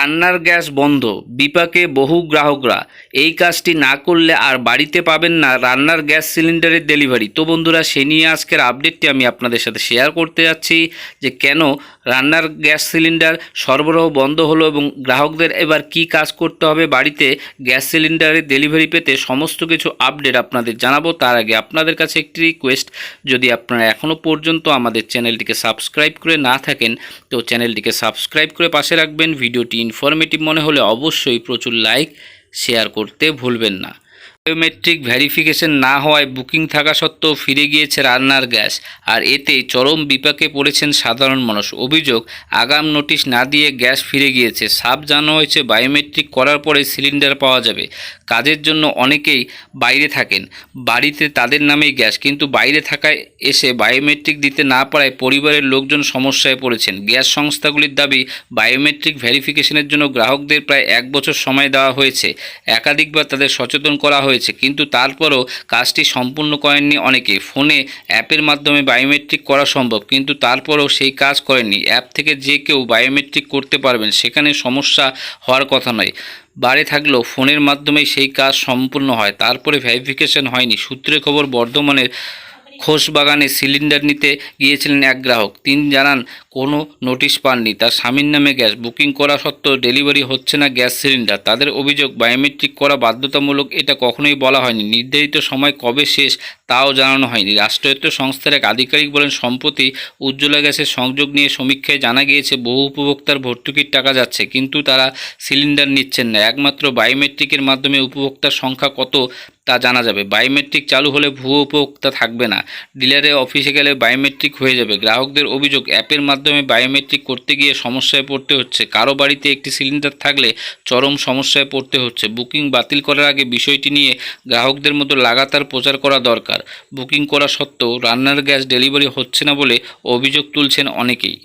রান্নার গ্যাস বন্ধ, বিপাকে বহু গ্রাহকরা। এই কাজটি না করলে আর বাড়িতে পাবেন না রান্নার গ্যাস সিলিন্ডারের ডেলিভারি। তো বন্ধুরা, সে নিয়ে আজকের আপডেটটি আমি আপনাদের সাথে শেয়ার করতে যাচ্ছি যে কেন রান্নার গ্যাস সিলিন্ডার সরবরাহ বন্ধ হলো এবং গ্রাহকদের এবার কি কাজ করতে হবে বাড়িতে গ্যাস সিলিন্ডারের ডেলিভারি পেতে। সমস্ত কিছু আপডেট আপনাদের জানাবো। তার আগে আপনাদের কাছে একটি রিকোয়েস্ট, যদি আপনারা এখনও পর্যন্ত আমাদের চ্যানেলটিকে সাবস্ক্রাইব করে না থাকেন তো চ্যানেলটিকে সাবস্ক্রাইব করে পাশে রাখবেন। ভিডিওটি ইনফরমেটিভ মনে হলে অবশ্যই প্রচুর লাইক শেয়ার করতে ভুলবেন না। বায়োমেট্রিক ভেরিফিকেশন না হওয়ায় বুকিং থাকা সত্ত্বেও ফিরে গিয়েছে রান্নার গ্যাস, আর এতে চরম বিপাকে পড়েছেন সাধারণ মানুষ। অভিযোগ, আগাম নোটিশ না দিয়ে গ্যাস ফিরে গিয়েছে। সাফ জানানো হয়েছে বায়োমেট্রিক করার পরে সিলিন্ডার পাওয়া যাবে। কাজের জন্য অনেকেই বাইরে থাকেন, বাড়িতে তাদের নামেই গ্যাস, কিন্তু বাইরে থাকায় এসে বায়োমেট্রিক দিতে না পারায় পরিবারের লোকজন সমস্যায় পড়েছেন। গ্যাস সংস্থাগুলির দাবি, বায়োমেট্রিক ভেরিফিকেশনের জন্য গ্রাহকদের প্রায় 1 বছর সময় দেওয়া হয়েছে। একাধিকবার তাদের সচেতন করা হয়েছে, কিন্তু তারপরও কাজটি সম্পূর্ণ করেননি অনেকে। ফোনে অ্যাপের মাধ্যমে বায়োমেট্রিক করা সম্ভব, কিন্তু তারপরও সেই কাজ করেননি। অ্যাপ থেকে যে কেউ বায়োমেট্রিক করতে পারবেন, সেখানে সমস্যা হওয়ার কথা নয়। বাড়ি থাকলেও ফোনের মাধ্যমেই সেই কাজ সম্পূর্ণ হয়, তারপরে ভেরিফিকেশন হয়নি। সূত্রে খবর, বর্ধমানের খোসবাগানে সিলিন্ডার নিতে গিয়েছিলেন এক গ্রাহক। তিনি জানান কোনো নোটিশ পাননি, তার স্বামীর নামে গ্যাস বুকিং করা সত্ত্বেও ডেলিভারি হচ্ছে না গ্যাস সিলিন্ডার। তাদের অভিযোগ, বায়োমেট্রিক করা বাধ্যতামূলক এটা কখনোই বলা হয়নি। নির্ধারিত সময় কবে শেষ তাও জানানো হয়নি। রাষ্ট্রায়ত্ত সংস্থার এক আধিকারিক বলেন, সম্প্রতি উজ্জ্বলা গ্যাসের সংযোগ নিয়ে সমীক্ষায় জানা গিয়েছে বহু উপভোক্তার ভর্তুকির টাকা যাচ্ছে, কিন্তু তারা সিলিন্ডার নিচ্ছেন না। একমাত্র বায়োমেট্রিকের মাধ্যমে উপভোক্তার সংখ্যা কত তা জানা যাবে। বায়োমেট্রিক চালু হলে ভুয়ো উপভোক্তা থাকবে না, ডিলারের অফিসে গেলে বায়োমেট্রিক হয়ে যাবে। গ্রাহকদের অভিযোগ, অ্যাপের মাধ্যমে বায়োমেট্রিক করতে গিয়ে সমস্যায় পড়তে হচ্ছে। কারো বাড়িতে একটি সিলিন্ডার থাকলে চরম সমস্যায় পড়তে হচ্ছে। বুকিং বাতিল করার আগে বিষয়টি নিয়ে গ্রাহকদের মধ্যে লাগাতার প্রচার করা দরকার। বুকিং করা সত্ত্বেও রান্নার গ্যাস ডেলিভারি হচ্ছে না বলে অভিযোগ তুলছেন অনেকেই।